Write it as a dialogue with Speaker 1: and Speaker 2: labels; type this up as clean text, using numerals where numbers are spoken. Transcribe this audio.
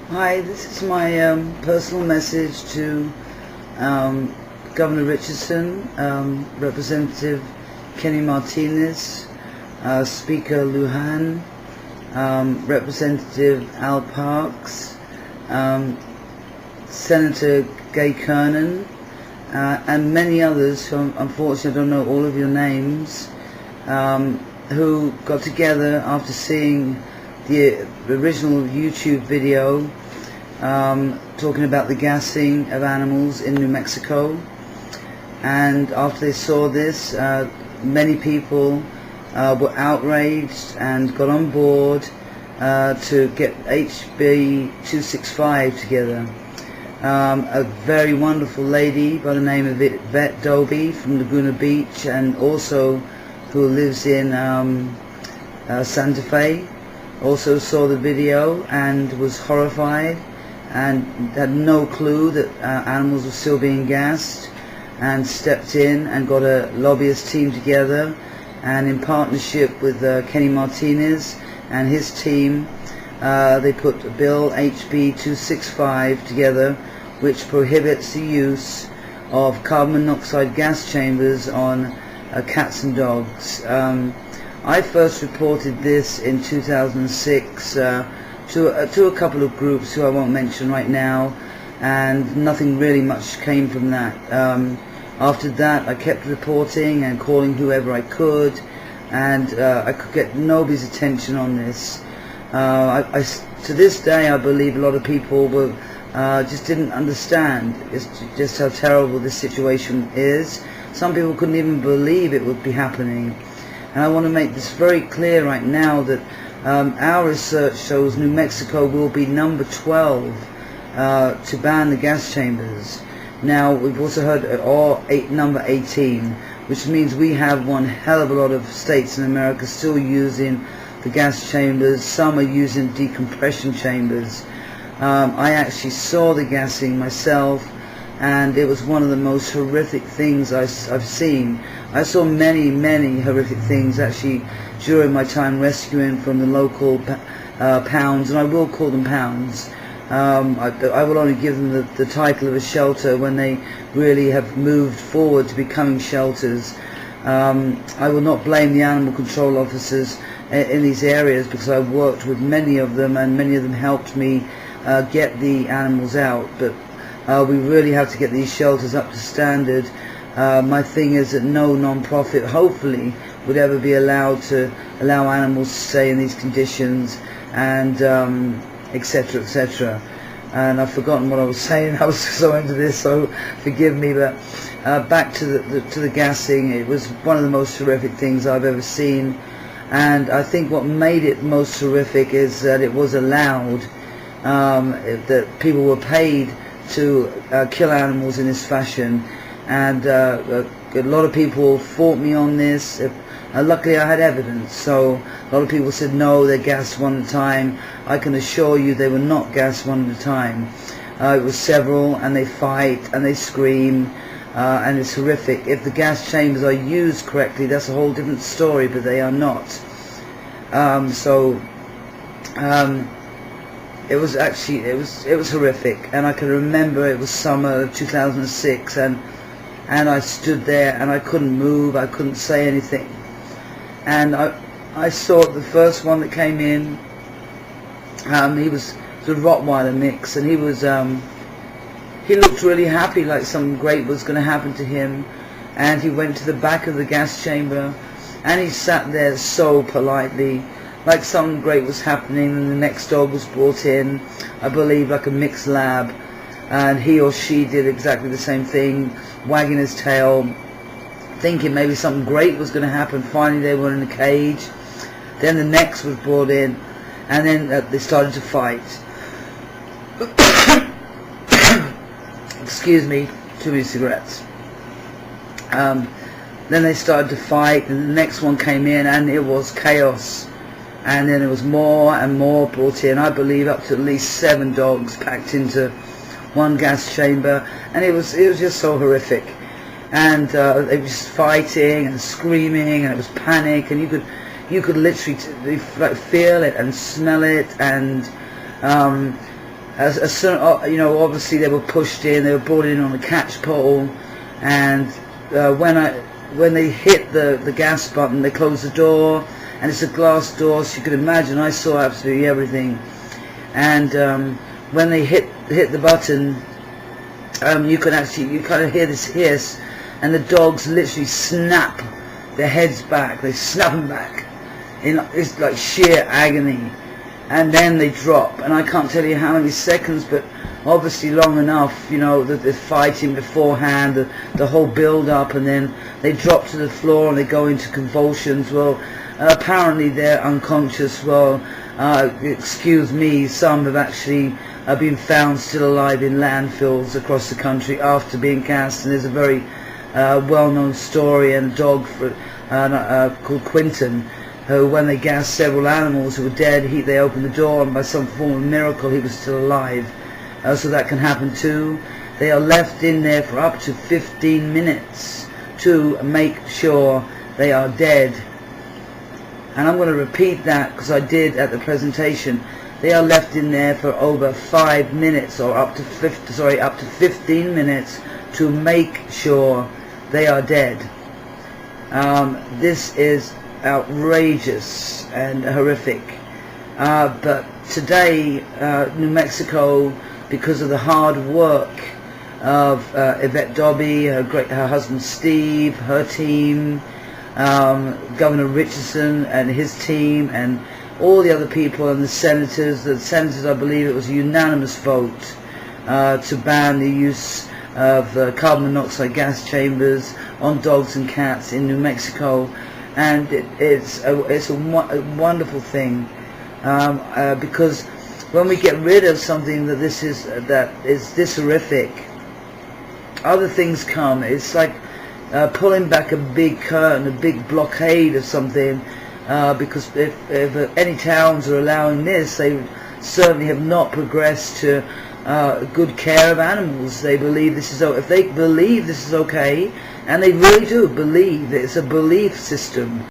Speaker 1: Hi, this is my personal message to Governor Richardson, Representative Kenny Martinez, Speaker Lujan, Representative Al Parks, Senator Gay Kernan, and many others who unfortunately I don't know all of your names, who got together after seeing the original YouTube video talking about the gassing of animals in New Mexico. And after they saw this, many people were outraged and got on board to get HB 265 together. A very wonderful lady by the name of Yvette Dobie from Laguna Beach, and also who lives in Santa Fe, also saw the video and was horrified and had no clue that animals were still being gassed, and stepped in and got a lobbyist team together, and in partnership with Kenny Martinez and his team, they put a bill HB 265 together, which prohibits the use of carbon monoxide gas chambers on cats and dogs. I first reported this in 2006 to a couple of groups who I won't mention right now, and nothing really much came from that. After that, I kept reporting and calling whoever I could, and I could get nobody's attention on this. To this day, I believe a lot of people were just didn't understand just how terrible this situation is. Some people couldn't even believe it would be happening. And I want to make this very clear right now that our research shows New Mexico will be number 12 to ban the gas chambers. Now, we've also heard number 18, which means we have one hell of a lot of states in America still using the gas chambers. Some are using decompression chambers. I actually saw the gassing myself, and it was one of the most horrific things I've seen. I saw many horrific things actually during my time rescuing from the local pounds, and I will call them pounds. I will only give them the title of a shelter when they really have moved forward to becoming shelters. I will not blame the animal control officers in these areas, because I worked with many of them, and many of them helped me get the animals out. But we really have to get these shelters up to standard. My thing is that no non-profit, hopefully, would ever be allowed to allow animals to stay in these conditions, and etc., etc. And I've forgotten what I was saying. I was so into this, so forgive me. But back to the gassing, it was one of the most horrific things I've ever seen. And I think what made it most horrific is that it was allowed, that people were paid to kill animals in this fashion. And a lot of people fought me on this. Luckily I had evidence, so a lot of people said no, they're gassed one at a time. I can assure you they were not gassed one at a time. It was several, and they fight and they scream, and it's horrific. If the gas chambers are used correctly, that's a whole different story, but they are not. It was actually, it was horrific, and I can remember it was summer of 2006, and I stood there and I couldn't move, I couldn't say anything. And I saw the first one that came in. He was the Rottweiler mix, and he looked really happy, like something great was going to happen to him. And he went to the back of the gas chamber, and he sat there so politely, like something great was happening. And the next dog was brought in, I believe like a mixed lab, and he or she did exactly the same thing, wagging his tail, thinking maybe something great was going to happen. Finally they were in a cage. Then the next was brought in, and then they started to fight. Excuse me, too many cigarettes. Then they started to fight, and the next one came in, and it was chaos. And then there was more and more brought in. I believe up to at least 7 dogs packed into one gas chamber, and it was just so horrific. And they were just fighting and screaming, and it was panic, and you could literally feel it and smell it, and as soon, you know, obviously they were pushed in, they were brought in on a catch pole, and when they hit the gas button, they closed the door, and it's a glass door, so you can imagine I saw absolutely everything. And when they hit the button, you kind of hear this hiss, and the dogs literally snap their heads back. They snap them back. It's like sheer agony. And then they drop, and I can't tell you how many seconds, but obviously long enough, you know, that they're fighting beforehand, the whole build up, and then they drop to the floor and they go into convulsions. Well, apparently they're unconscious. Well, excuse me, some have actually been found still alive in landfills across the country after being gassed, and there's a very well-known story and a dog called Quentin, who, when they gassed several animals who were dead, they opened the door, and by some form of miracle he was still alive. So that can happen too. They are left in there for up to 15 minutes to make sure they are dead. And I'm going to repeat that because I did at the presentation. They are left in there for over 5 minutes, or up to 15 minutes to make sure they are dead. This is outrageous and horrific, but today New Mexico, because of the hard work of Yvette Dobby, her husband Steve, her team, Governor Richardson and his team, and all the other people, and the senators, I believe it was a unanimous vote to ban the use of carbon monoxide gas chambers on dogs and cats in New Mexico. And it's a wonderful thing, because when we get rid of something that is this horrific, other things come. It's like pulling back a big curtain, a big blockade of something, because if any towns are allowing this, they certainly have not progressed to good care of animals. They believe this is, if they believe this is okay, and they really do believe that it's a belief system.